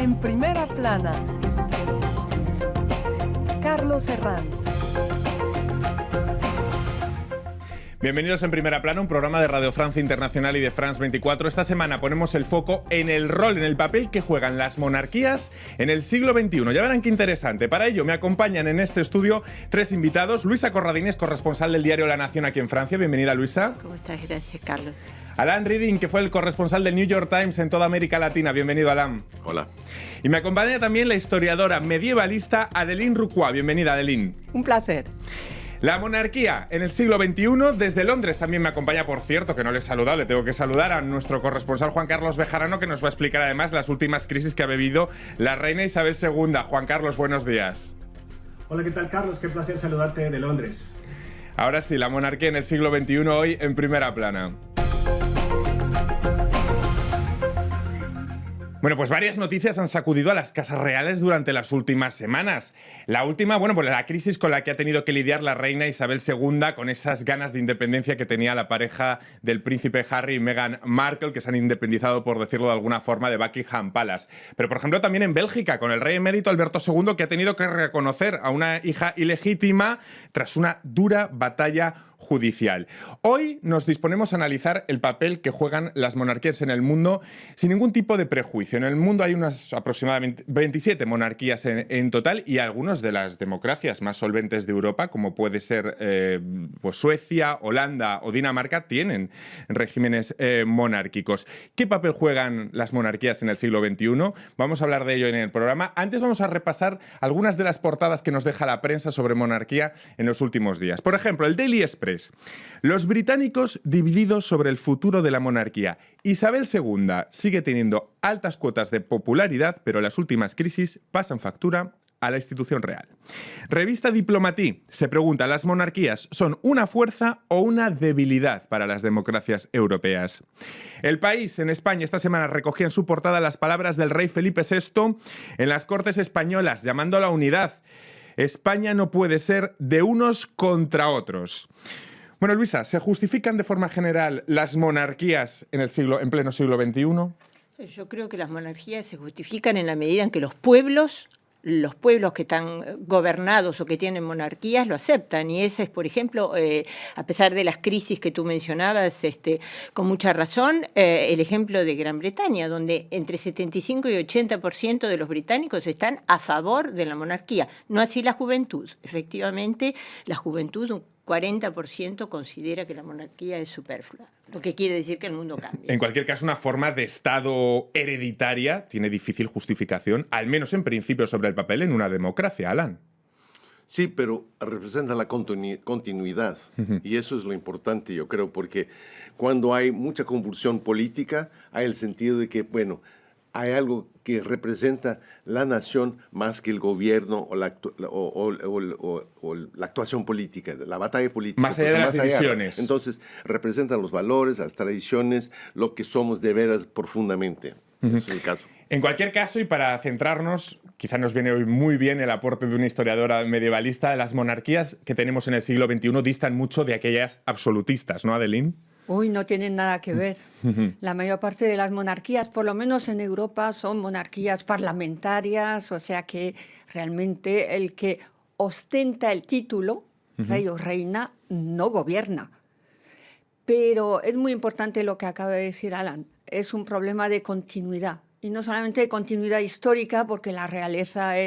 En primera plana, Carlos Herranz. Bienvenidos en Primera Plana, un programa de Radio Francia Internacional y de France 24. Esta semana ponemos el foco en el rol, en el papel que juegan las monarquías en el siglo XXI. Ya verán qué interesante. Para ello me acompañan en este estudio tres invitados. Luisa Corradines, corresponsal del diario La Nación aquí en Francia. Bienvenida, Luisa. ¿Cómo estás? Gracias, Carlos. Alain Riding, que fue el corresponsal del New York Times en toda América Latina. Bienvenido, Alain. Hola. Y me acompaña también la historiadora medievalista Adeline Rucois. Bienvenida, Adeline. Un placer. La monarquía en el siglo XXI, desde Londres también me acompaña, por cierto, que no le he saludado, le tengo que saludar a nuestro corresponsal Juan Carlos Bejarano, que nos va a explicar además las últimas crisis que ha vivido la reina Isabel II. Juan Carlos, buenos días. Hola, ¿qué tal, Carlos? Qué placer saludarte de Londres. Ahora sí, la monarquía en el siglo XXI hoy en Primera Plana. Bueno, pues varias noticias han sacudido a las casas reales durante las últimas semanas. La última, bueno, pues la crisis con la que ha tenido que lidiar la reina Isabel II, con esas ganas de independencia que tenía la pareja del príncipe Harry y Meghan Markle, que se han independizado, por decirlo de alguna forma, de Buckingham Palace. Pero, por ejemplo, también en Bélgica, con el rey emérito Alberto II, que ha tenido que reconocer a una hija ilegítima tras una dura batalla judicial. Hoy nos disponemos a analizar el papel que juegan las monarquías en el mundo sin ningún tipo de prejuicio. En el mundo hay unas aproximadamente 27 monarquías en total, y algunas de las democracias más solventes de Europa, como puede ser pues Suecia, Holanda o Dinamarca, tienen regímenes monárquicos. ¿Qué papel juegan las monarquías en el siglo XXI? Vamos a hablar de ello en el programa. Antes vamos a repasar algunas de las portadas que nos deja la prensa sobre monarquía en los últimos días. Por ejemplo, el Daily Express. Los británicos divididos sobre el futuro de la monarquía. Isabel II sigue teniendo altas cuotas de popularidad, pero las últimas crisis pasan factura a la institución real. Revista Diplomatie se pregunta: ¿las monarquías son una fuerza o una debilidad para las democracias europeas? El País, en España, esta semana recogía en su portada las palabras del rey Felipe VI en las Cortes españolas, llamando a la unidad. España no puede ser de unos contra otros. Bueno, Luisa, ¿se justifican de forma general las monarquías en pleno siglo XXI? Yo creo que las monarquías se justifican en la medida en que los pueblos que están gobernados o que tienen monarquías lo aceptan. Y ese es, por ejemplo, a pesar de las crisis que tú mencionabas, con mucha razón, el ejemplo de Gran Bretaña, donde entre 75 y 80% de los británicos están a favor de la monarquía. No así la juventud. Efectivamente, la juventud, un 40% considera que la monarquía es superflua, lo que quiere decir que el mundo cambia. En cualquier caso, una forma de Estado hereditaria tiene difícil justificación, al menos en principio, sobre el papel en una democracia, Alan. Sí, pero representa la continuidad. Y eso es lo importante, yo creo, porque cuando hay mucha convulsión política, hay el sentido de que, bueno, hay algo que representa la nación más que el gobierno o la actuación política, la batalla política. Más allá de las divisiones. Entonces, representan los valores, las tradiciones, lo que somos de veras profundamente. Ese es el caso. En cualquier caso, y para centrarnos, quizá nos viene hoy muy bien el aporte de una historiadora medievalista, las monarquías que tenemos en el siglo XXI distan mucho de aquellas absolutistas, ¿no, Adeline? Uy, no tienen nada que ver. La mayor parte de las monarquías, por lo menos en Europa, son monarquías parlamentarias, o sea que realmente el que ostenta el título, rey o reina, no gobierna. Pero es muy importante lo que acaba de decir Alan, es un problema de continuidad. Y no solamente de continuidad histórica, porque la realeza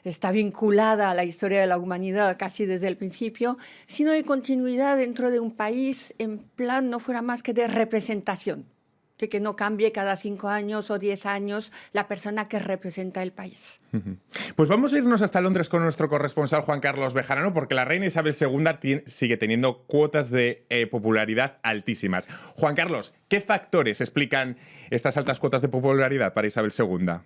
está vinculada a la historia de la humanidad casi desde el principio, sino de continuidad dentro de un país en plan no fuera más que de representación, de que no cambie cada 5 años o 10 años la persona que representa el país. Pues vamos a irnos hasta Londres con nuestro corresponsal Juan Carlos Bejarano, porque la reina Isabel II sigue teniendo cuotas de popularidad altísimas. Juan Carlos, ¿qué factores explican estas altas cuotas de popularidad para Isabel II?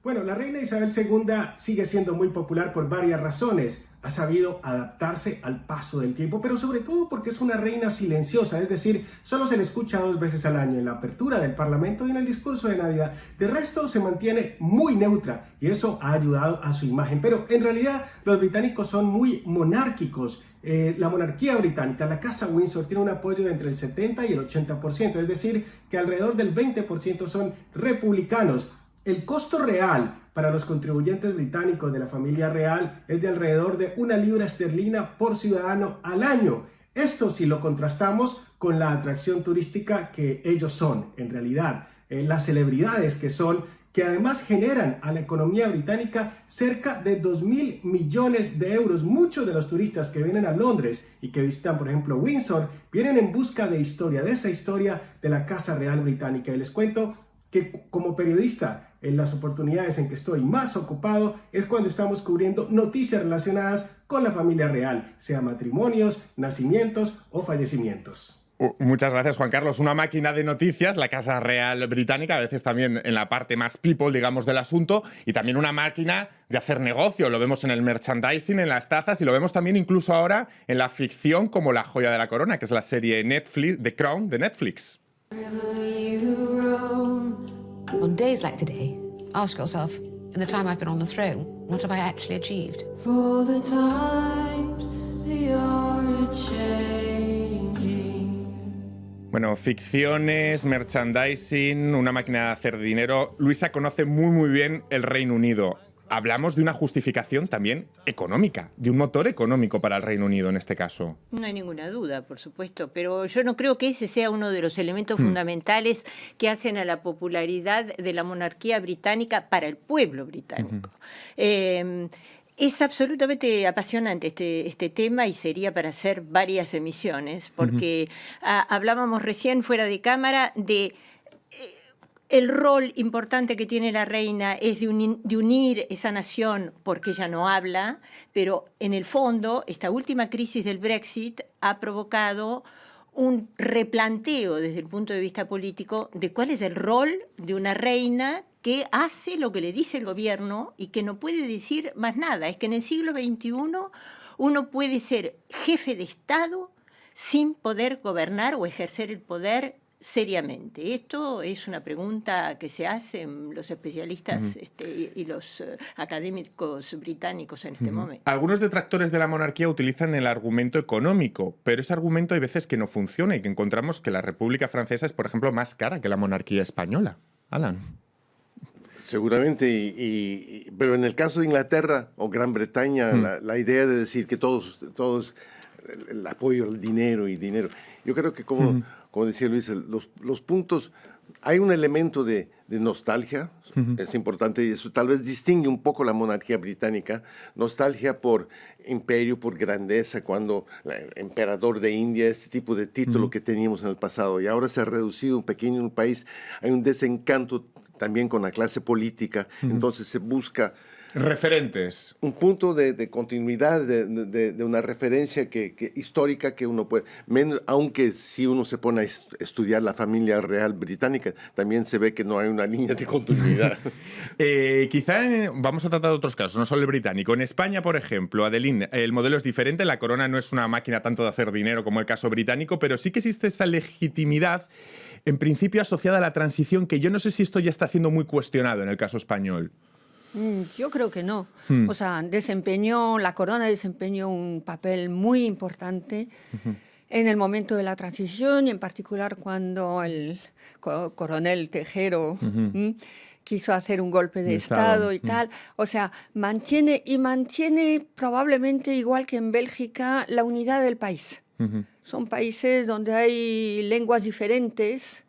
Bueno, la reina Isabel II sigue siendo muy popular por varias razones. Ha sabido adaptarse al paso del tiempo, pero sobre todo porque es una reina silenciosa, es decir, solo se le escucha 2 veces al año, en la apertura del Parlamento y en el discurso de Navidad. De resto, se mantiene muy neutra y eso ha ayudado a su imagen. Pero en realidad, los británicos son muy monárquicos. La monarquía británica, la Casa Windsor, tiene un apoyo de entre el 70 y el 80%, es decir, que alrededor del 20% son republicanos. El costo real para los contribuyentes británicos de la familia real es de alrededor de 1 libra esterlina por ciudadano al año. Esto si lo contrastamos con la atracción turística que ellos son, en realidad, las celebridades que son, que además generan a la economía británica cerca de 2.000 millones de euros. Muchos de los turistas que vienen a Londres y que visitan, por ejemplo, Windsor, vienen en busca de historia, de esa historia de la Casa Real Británica. Y les cuento que como periodista, en las oportunidades en que estoy más ocupado es cuando estamos cubriendo noticias relacionadas con la familia real, sea matrimonios, nacimientos o fallecimientos. Muchas gracias, Juan Carlos. Una máquina de noticias, la Casa Real Británica, a veces también en la parte más people, digamos, del asunto, y también una máquina de hacer negocio. Lo vemos en el merchandising, en las tazas, y lo vemos también incluso ahora en la ficción como La joya de la corona, que es la serie Netflix, The Crown, de Netflix. On days like today, ask yourself, in the time I've been on the throne, what have I actually achieved? For the times they are changing. Bueno, ficciones, merchandising, una máquina de hacer dinero. Luisa conoce muy bien el Reino Unido. Hablamos de una justificación también económica, de un motor económico para el Reino Unido en este caso. No hay ninguna duda, por supuesto, pero yo no creo que ese sea uno de los elementos fundamentales que hacen a la popularidad de la monarquía británica para el pueblo británico. Es absolutamente apasionante este tema y sería para hacer varias emisiones, porque hablábamos recién fuera de cámara de... El rol importante que tiene la reina es de unir esa nación porque ella no habla, pero en el fondo esta última crisis del Brexit ha provocado un replanteo desde el punto de vista político de cuál es el rol de una reina que hace lo que le dice el gobierno y que no puede decir más nada. Es que en el siglo XXI uno puede ser jefe de Estado sin poder gobernar o ejercer el poder seriamente. Esto es una pregunta que se hacen los especialistas y los académicos británicos en este momento. Algunos detractores de la monarquía utilizan el argumento económico, pero ese argumento hay veces que no funciona y que encontramos que la República Francesa es, por ejemplo, más cara que la monarquía española. Alan. Seguramente, pero en el caso de Inglaterra o Gran Bretaña, la idea de decir que todos el apoyo al dinero y dinero, yo creo que como decía Luis, los puntos, hay un elemento de nostalgia, es importante, y eso tal vez distingue un poco la monarquía británica, nostalgia por imperio, por grandeza, cuando el emperador de India, este tipo de título que teníamos en el pasado, y ahora se ha reducido un pequeño país, hay un desencanto también con la clase política, entonces se busca referentes. Un punto de continuidad, de una referencia histórica que uno puede, aunque si uno se pone a estudiar la familia real británica, también se ve que no hay una línea de continuidad. Vamos a tratar otros casos, no solo el británico. En España, por ejemplo, Adeline, el modelo es diferente, la corona no es una máquina tanto de hacer dinero como el caso británico, pero sí que existe esa legitimidad, en principio asociada a la transición, que yo no sé si esto ya está siendo muy cuestionado en el caso español. Yo creo que no. O sea, la corona desempeñó un papel muy importante en el momento de la transición y en particular cuando el coronel Tejero quiso hacer un golpe de Estado y tal. O sea, mantiene probablemente, igual que en Bélgica, la unidad del país. Son países donde hay lenguas diferentes,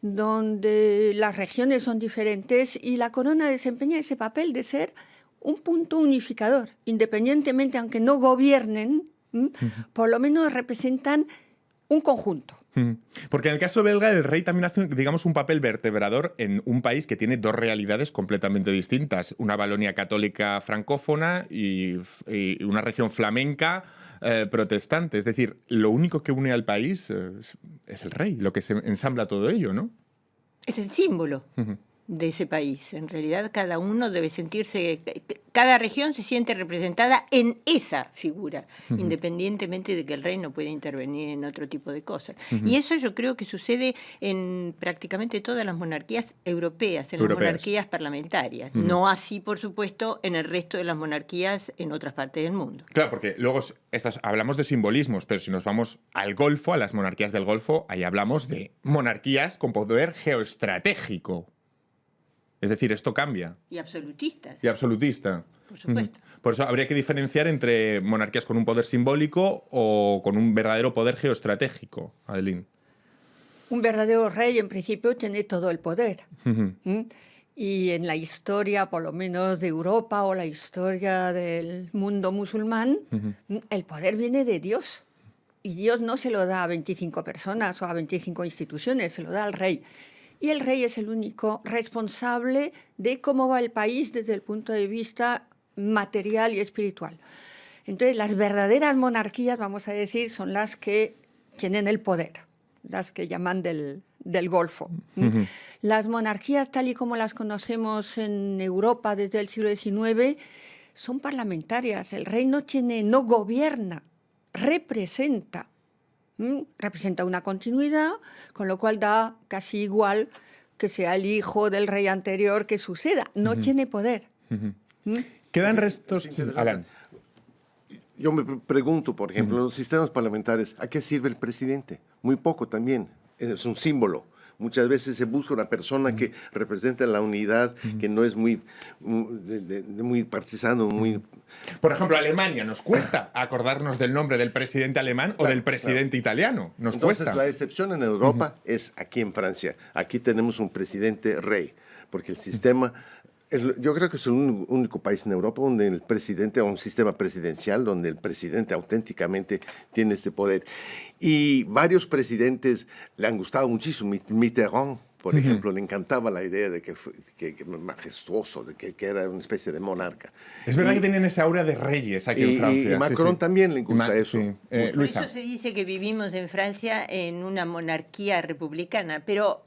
donde las regiones son diferentes y la corona desempeña ese papel de ser un punto unificador, independientemente, aunque no gobiernen, por lo menos representan un conjunto. Porque en el caso belga el rey también hace, digamos, un papel vertebrador en un país que tiene dos realidades completamente distintas, una Valonia católica francófona y una región flamenca protestante. Es decir, lo único que une al país es el rey, lo que se ensambla todo ello, ¿no? Es el símbolo de ese país. En realidad, cada uno debe sentirse, cada región se siente representada en esa figura, independientemente de que el rey no pueda intervenir en otro tipo de cosas. Y eso yo creo que sucede en prácticamente todas las monarquías europeas, las monarquías parlamentarias. No así, por supuesto, en el resto de las monarquías en otras partes del mundo. Claro, porque luego hablamos de simbolismos, pero si nos vamos al Golfo, a las monarquías del Golfo, ahí hablamos de monarquías con poder geoestratégico. Es decir, esto cambia. Y absolutistas, Y absolutista. por supuesto. Por eso habría que diferenciar entre monarquías con un poder simbólico o con un verdadero poder geoestratégico, Adeline. Un verdadero rey, en principio, tiene todo el poder. ¿Mm? Y en la historia, por lo menos de Europa o la historia del mundo musulmán, el poder viene de Dios. Y Dios no se lo da a 25 personas o a 25 instituciones, se lo da al rey. Y el rey es el único responsable de cómo va el país desde el punto de vista material y espiritual. Entonces, las verdaderas monarquías, vamos a decir, son las que tienen el poder, las que llaman del Golfo. Las monarquías, tal y como las conocemos en Europa desde el siglo XIX, son parlamentarias. El rey no gobierna, representa. Representa una continuidad, con lo cual da casi igual que sea el hijo del rey anterior que suceda. No tiene poder. ¿Quedan restos? Es interesante. Alan. Yo me pregunto, por ejemplo, en los sistemas parlamentarios, ¿a qué sirve el presidente? Muy poco también. Es un símbolo. Muchas veces se busca una persona que represente la unidad, que no es muy partisano, muy... Por ejemplo, Alemania, nos cuesta acordarnos del nombre del presidente alemán o del presidente italiano. Nos Entonces, cuesta. la excepción en Europa es aquí en Francia. Aquí tenemos un presidente rey, porque el sistema... Yo creo que es el único país en Europa donde el presidente, o un sistema presidencial, donde el presidente auténticamente tiene este poder. Y varios presidentes le han gustado muchísimo. Mitterrand, por ejemplo, le encantaba la idea de que majestuoso, de que era una especie de monarca. Es verdad que tienen esa aura de reyes aquí en Francia. Y Macron también le gusta eso. Sí. Por Luisa. eso se dice que vivimos en Francia en una monarquía republicana. Pero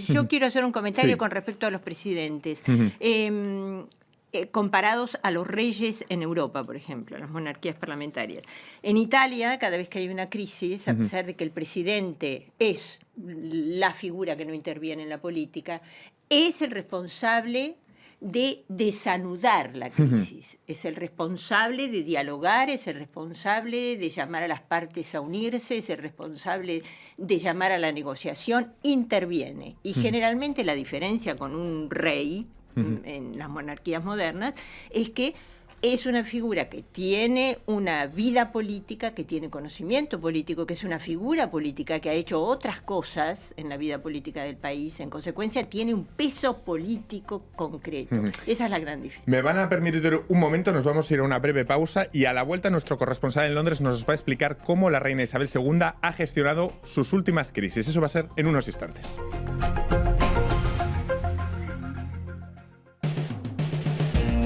yo quiero hacer un comentario con respecto a los presidentes. Comparados a los reyes en Europa, por ejemplo, las monarquías parlamentarias. En Italia, cada vez que hay una crisis, a pesar de que el presidente es la figura que no interviene en la política, es el responsable de desanudar la crisis, es el responsable de dialogar, es el responsable de llamar a las partes a unirse, es el responsable de llamar a la negociación, interviene. Y generalmente la diferencia con un rey en las monarquías modernas es que es una figura que tiene una vida política, que tiene conocimiento político, que es una figura política que ha hecho otras cosas en la vida política del país. En consecuencia, tiene un peso político concreto. Esa es la gran diferencia. Me van a permitir un momento, nos vamos a ir a una breve pausa y a la vuelta nuestro corresponsal en Londres nos va a explicar cómo la reina Isabel II ha gestionado sus últimas crisis. Eso va a ser en unos instantes.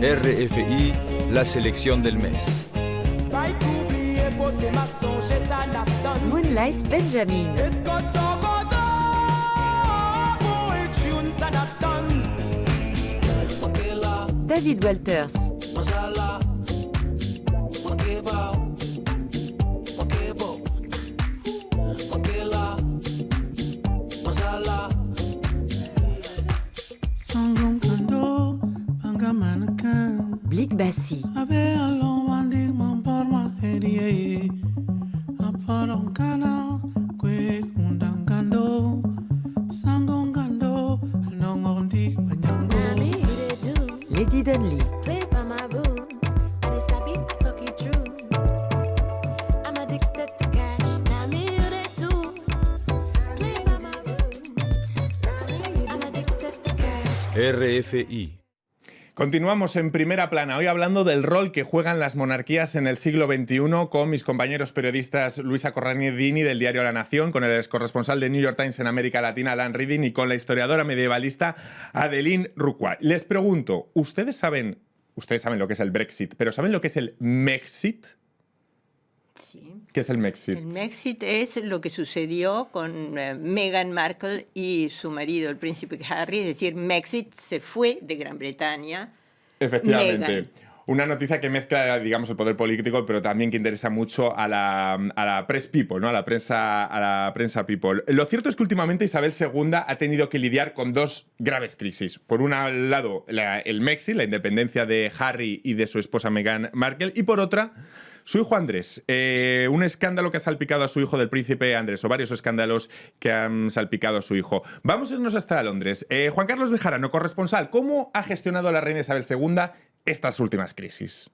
RFI, la selección del mes. Moonlight Benjamin. David Walters. Blik Bassi. Lady Dunley. RFI. Continuamos en Primera Plana, hoy hablando del rol que juegan las monarquías en el siglo XXI con mis compañeros periodistas Luisa Corrani-Dini del diario La Nación, con el corresponsal de New York Times en América Latina, Alan Reading, y con la historiadora medievalista Adeline Rucua. Les pregunto, ¿ustedes saben lo que es el Brexit, pero ¿saben lo que es el Mexit? Sí. ¿Qué es el Mexit? El Mexit es lo que sucedió con Meghan Markle y su marido, el príncipe Harry, es decir, Mexit se fue de Gran Bretaña. Efectivamente. Meghan. Una noticia que mezcla, digamos, el poder político, pero también que interesa mucho a la press people, ¿no? A la prensa people. Lo cierto es que últimamente Isabel II ha tenido que lidiar con dos graves crisis. Por un lado, el Mexit, la independencia de Harry y de su esposa Meghan Markle, y por otra, Su hijo Andrés, un escándalo que ha salpicado a su hijo del príncipe Andrés, o varios escándalos que han salpicado a su hijo. Vamos a irnos hasta Londres. Juan Carlos Bejarano, corresponsal, ¿cómo ha gestionado la reina Isabel II estas últimas crisis?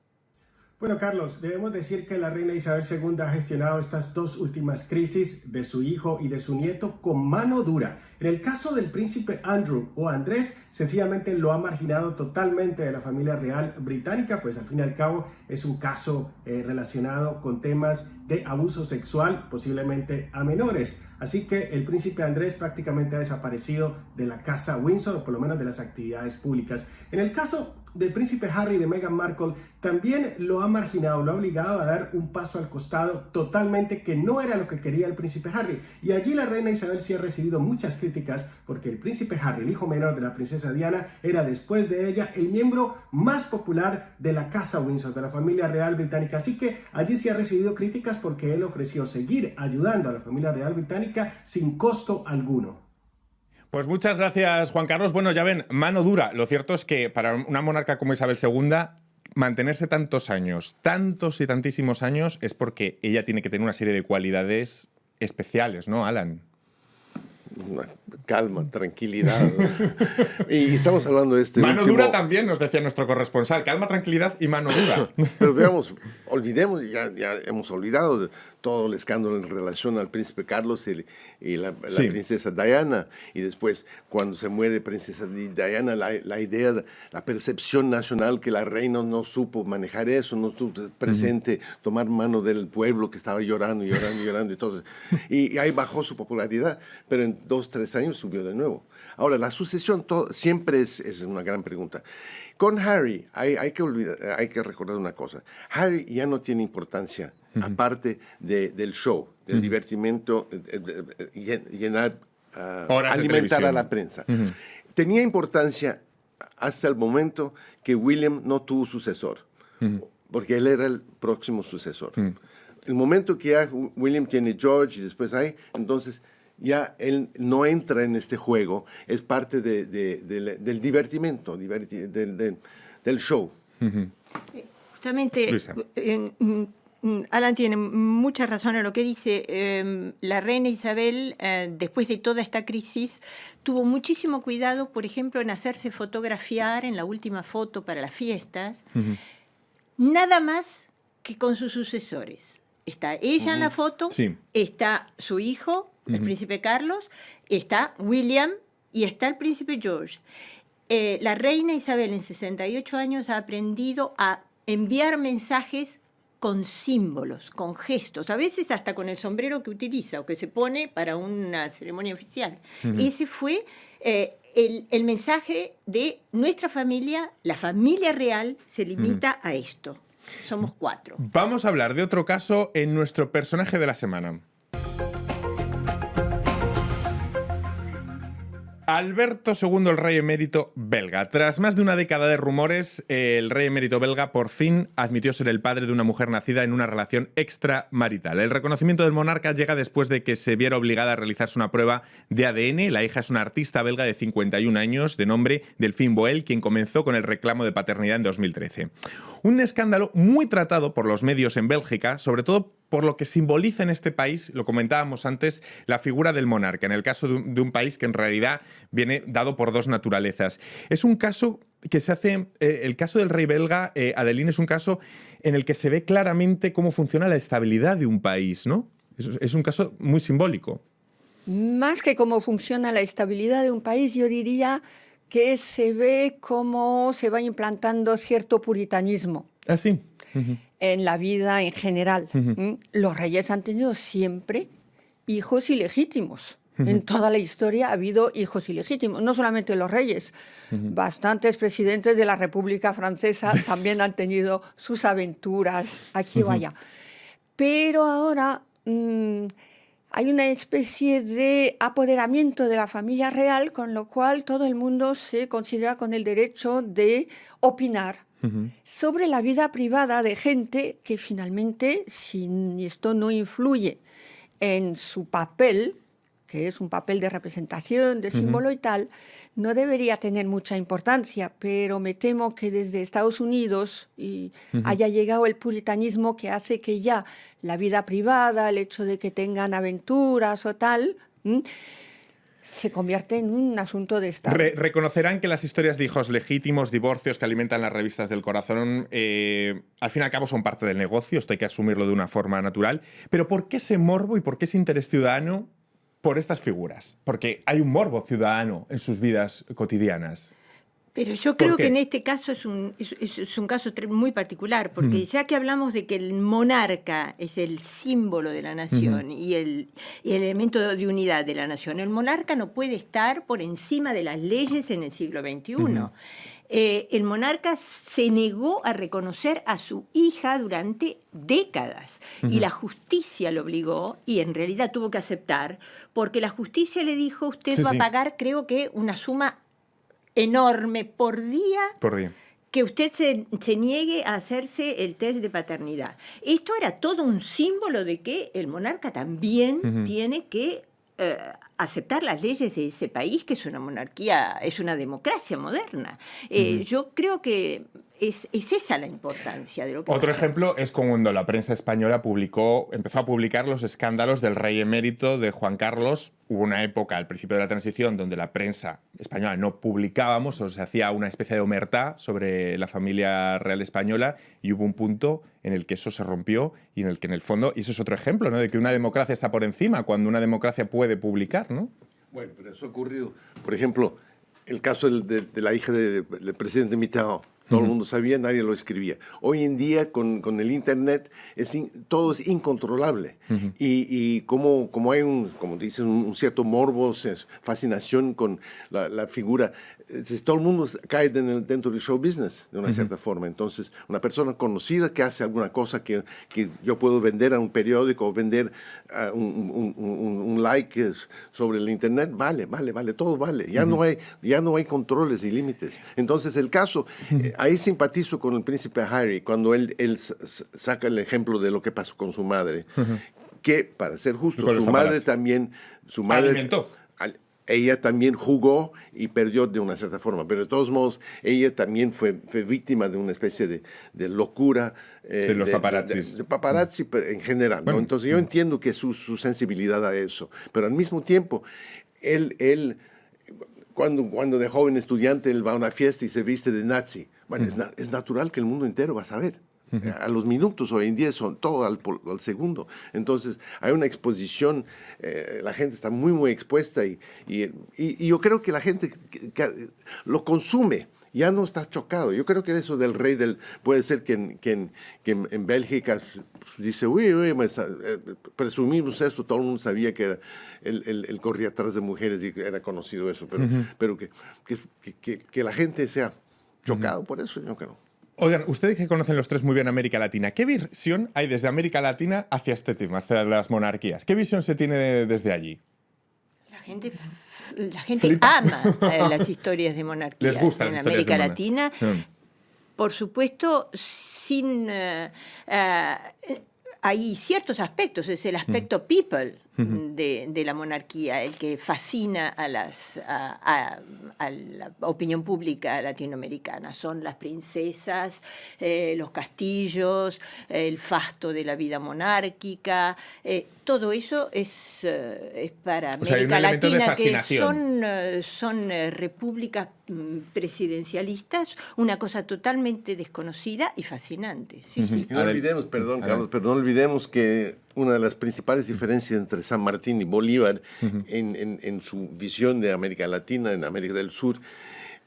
Bueno, Carlos, debemos decir que la reina Isabel II ha gestionado estas dos últimas crisis de su hijo y de su nieto con mano dura. En el caso del príncipe Andrew o Andrés, sencillamente lo ha marginado totalmente de la familia real británica, pues al fin y al cabo es un caso relacionado con temas de abuso sexual, posiblemente a menores. Así que el príncipe Andrés prácticamente ha desaparecido de la casa Windsor, o por lo menos de las actividades públicas. En el caso del príncipe Harry y de Meghan Markle, también lo ha marginado, lo ha obligado a dar un paso al costado totalmente, que no era lo que quería el príncipe Harry. Y allí la reina Isabel sí ha recibido muchas críticas, porque el príncipe Harry, el hijo menor de la princesa Diana, era después de ella el miembro más popular de la casa Windsor, de la familia real británica. Así que allí sí ha recibido críticas porque él ofreció seguir ayudando a la familia real británica sin costo alguno. Pues muchas gracias, Juan Carlos. Bueno, ya ven, mano dura. Lo cierto es que para una monarca como Isabel II, mantenerse tantos años, tantos y tantísimos años, es porque ella tiene que tener una serie de cualidades especiales, ¿no, Alan? Calma, tranquilidad. Y estamos hablando de este mano último... dura también, nos decía nuestro corresponsal. Calma, tranquilidad y mano dura. Pero veamos, olvidemos, ya hemos olvidado de todo el escándalo en relación al príncipe Carlos y la Sí. princesa Diana. Y después, cuando se muere princesa Diana, la idea, la percepción nacional que la reina no supo manejar eso, no estuvo presente, tomar mano del pueblo que estaba llorando. Y ahí bajó su popularidad, pero en 2-3 años subió de nuevo. Ahora, la sucesión siempre es una gran pregunta. Con Harry, hay que recordar una cosa. Harry ya no tiene importancia, aparte del show, del divertimento, llenar, Horas de alimentar televisión. a la prensa. Tenía importancia hasta el momento que William no tuvo sucesor, porque él era el próximo sucesor. El momento que ya William tiene George y después entonces ya él no entra en este juego, es parte del divertimento, del show. Justamente, Luisa. Alan tiene mucha razón en lo que dice. La reina Isabel, después de toda esta crisis, tuvo muchísimo cuidado, por ejemplo, en hacerse fotografiar en la última foto para las fiestas, nada más que con sus sucesores. Está ella en la foto, Sí. está su hijo, el príncipe Carlos, está William y está el príncipe George. La reina Isabel en 68 años ha aprendido a enviar mensajes con símbolos, con gestos, a veces hasta con el sombrero que utiliza o que se pone para una ceremonia oficial. Ese fue el mensaje de nuestra familia, la familia real se limita a esto. Somos 4. Vamos a hablar de otro caso en nuestro personaje de la semana. Alberto II, el rey emérito belga. Tras más de una década de rumores, el rey emérito belga por fin admitió ser el padre de una mujer nacida en una relación extramarital. El reconocimiento del monarca llega después de que se viera obligada a realizarse una prueba de ADN. La hija es una artista belga de 51 años, de nombre Delphine Boel, quien comenzó con el reclamo de paternidad en 2013. Un escándalo muy tratado por los medios en Bélgica, sobre todo por lo que simboliza en este país, lo comentábamos antes, la figura del monarca, en el caso de un país que en realidad viene dado por dos naturalezas. Es un caso que se hace, el caso del rey belga, Adeline, es un caso en el que se ve claramente cómo funciona la estabilidad de un país, ¿no? Es un caso muy simbólico. Más que cómo funciona la estabilidad de un país, yo diría que se ve cómo se va implantando cierto puritanismo. Ah, sí. En la vida en general. Los reyes han tenido siempre hijos ilegítimos. En toda la historia ha habido hijos ilegítimos, no solamente los reyes. Bastantes presidentes de la República Francesa también han tenido sus aventuras aquí o allá. Pero ahora hay una especie de apoderamiento de la familia real, con lo cual todo el mundo se considera con el derecho de opinar sobre la vida privada de gente que finalmente, si esto no influye en su papel que es un papel de representación, de símbolo y tal, no debería tener mucha importancia, pero me temo que desde Estados Unidos haya llegado el puritanismo que hace que ya la vida privada, el hecho de que tengan aventuras o tal, se convierte en un asunto de Estado. Reconocerán que las historias de hijos legítimos, divorcios que alimentan las revistas del corazón, al fin y al cabo son parte del negocio, esto hay que asumirlo de una forma natural, pero ¿por qué ese morbo y por qué ese interés ciudadano por estas figuras? Porque hay un morbo ciudadano en sus vidas cotidianas. Pero yo creo que en este caso es un caso muy particular, porque ya que hablamos de que el monarca es el símbolo de la nación y el elemento de unidad de la nación, el monarca no puede estar por encima de las leyes en el siglo XXI. El monarca se negó a reconocer a su hija durante décadas y la justicia lo obligó y en realidad tuvo que aceptar, porque la justicia le dijo, usted va a pagar creo que una suma enorme por día que usted se niegue a hacerse el test de paternidad. Esto era todo un símbolo de que el monarca también tiene que aceptar las leyes de ese país, que es una monarquía, es una democracia moderna. Yo creo que es esa la importancia de lo que... Otro ejemplo es cuando la prensa española empezó a publicar los escándalos del rey emérito de Juan Carlos. Hubo una época, al principio de la transición, donde la prensa española no publicábamos o se hacía una especie de omertá sobre la familia real española y hubo un punto en el que eso se rompió y en el que, en el fondo, y eso es otro ejemplo, ¿no?, de que una democracia está por encima cuando una democracia puede publicar, ¿no? Bueno, pero eso ha ocurrido. Por ejemplo, el caso de la hija del presidente Mitterrand. Todo el mundo sabía, nadie lo escribía. Hoy en día, con el Internet, todo es incontrolable. Y como hay como dicen, un cierto morbo, fascinación con la figura, todo el mundo cae dentro del show business, de una cierta forma. Entonces, una persona conocida que hace alguna cosa que yo puedo vender a un periódico o vender un like sobre el Internet, vale, todo vale. Ya no hay controles y límites. Entonces, el caso... Ahí simpatizo con el príncipe Harry cuando él saca el ejemplo de lo que pasó con su madre, que, para ser justo, su madre alimentó. Ella también jugó y perdió de una cierta forma, pero de todos modos ella también fue víctima de una especie de locura. De los paparazzis. De paparazzi en general. Bueno, ¿no? Entonces yo entiendo que su sensibilidad a eso, pero al mismo tiempo él cuando de joven estudiante él va a una fiesta y se viste de nazi. Bueno, es natural que el mundo entero va a saber. A los minutos hoy en día son todo al segundo. Entonces hay una exposición, la gente está muy expuesta y yo creo que la gente que lo consume. Ya no está chocado. Yo creo que eso del rey puede ser que en Bélgica dice, uy, presumimos eso, todo el mundo sabía que él corría atrás de mujeres y era conocido eso, pero que la gente sea chocado por eso, yo creo. Oigan, ustedes que conocen los tres muy bien América Latina, ¿qué visión hay desde América Latina hacia este tema, hacia las monarquías? ¿Qué visión se tiene desde allí? La gente ama las historias de monarquías. Les gustan en las América historias Latina. Por supuesto, hay ciertos aspectos, es el aspecto people de la monarquía, el que fascina a la opinión pública latinoamericana. Son las princesas, los castillos, el fasto de la vida monárquica. Todo eso es para América Latina, que son repúblicas presidencialistas, una cosa totalmente desconocida y fascinante. Sí. No olvidemos, Carlos, pero no olvidemos que una de las principales diferencias entre San Martín y Bolívar en su visión de América Latina, en América del Sur,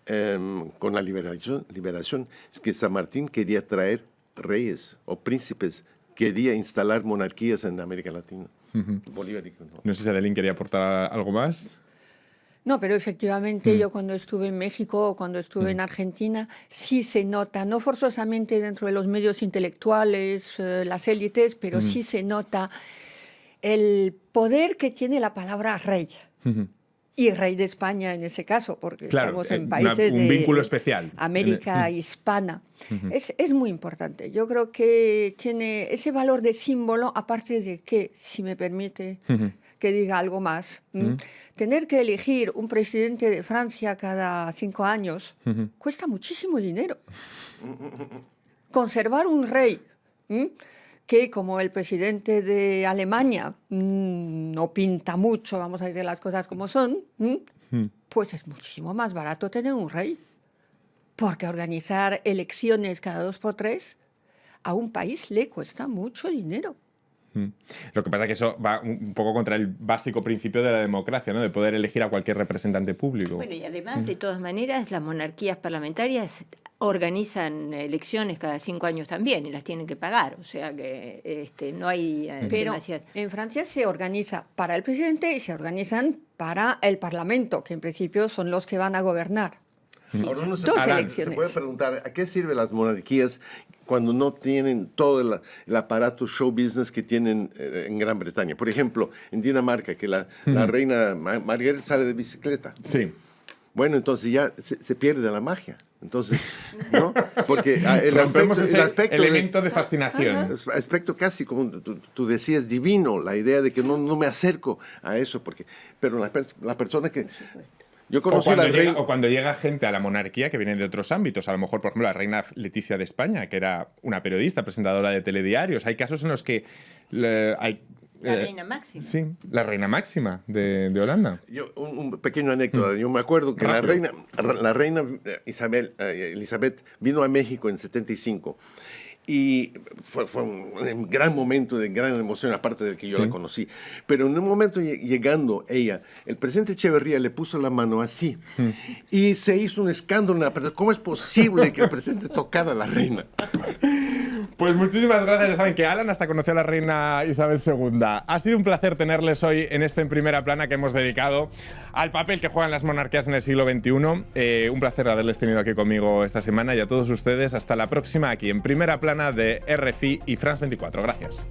con la liberación, es que San Martín quería traer reyes o príncipes, quería instalar monarquías en América Latina. Bolívar no sé si Adelín quería aportar algo más. No, pero efectivamente yo cuando estuve en México o cuando estuve en Argentina, sí se nota, no forzosamente dentro de los medios intelectuales, las élites, pero sí se nota el poder que tiene la palabra rey. Y rey de España en ese caso, porque estamos en países un vínculo especial. América hispana. Es muy importante. Yo creo que tiene ese valor de símbolo, aparte de que, si me permite, que diga algo más. Tener que elegir un presidente de Francia cada 5 años cuesta muchísimo dinero. Conservar un rey que, como el presidente de Alemania, no pinta mucho, vamos a decir las cosas como son, pues es muchísimo más barato tener un rey. Porque organizar elecciones cada 2 por 3 a un país le cuesta mucho dinero. Lo que pasa es que eso va un poco contra el básico principio de la democracia, ¿no? De poder elegir a cualquier representante público. Bueno, y además, de todas maneras, las monarquías parlamentarias organizan elecciones cada 5 años también y las tienen que pagar. O sea que no hay Pero demasiado. en Francia se organiza para el presidente y se organizan para el Parlamento, que en principio son los que van a gobernar. Ahora uno se elecciones. puede preguntar, ¿a qué sirven las monarquías cuando no tienen todo el aparato show business que tienen en Gran Bretaña? Por ejemplo, en Dinamarca, que la reina Margaret sale de bicicleta. Sí. Bueno, entonces ya se pierde la magia. Entonces, ¿no? Porque el Rompemos ese aspecto elemento de fascinación. aspecto casi, como tú decías, divino, la idea de que no me acerco a eso, pero la persona que... Yo conocí O cuando llega gente a la monarquía que viene de otros ámbitos. A lo mejor, por ejemplo, la reina Leticia de España, que era una periodista, presentadora de telediarios. Hay casos en los que hay... La reina máxima. Sí, la reina máxima de Holanda. Un pequeño anécdota. Yo me acuerdo que la reina Elizabeth vino a México en 75. Y fue un gran momento de gran emoción, aparte de que yo la conocí. Pero en un momento llegando ella, el presidente Echeverría le puso la mano así. Y se hizo un escándalo en la prensa. ¿Cómo es posible que el presidente tocara a la reina? Pues muchísimas gracias. Ya saben que Alan hasta conoció a la reina Isabel II. Ha sido un placer tenerles hoy en En Primera Plana que hemos dedicado al papel que juegan las monarquías en el siglo XXI. Un placer haberles tenido aquí conmigo esta semana y a todos ustedes hasta la próxima aquí en Primera Plana de RFI y France 24. Gracias.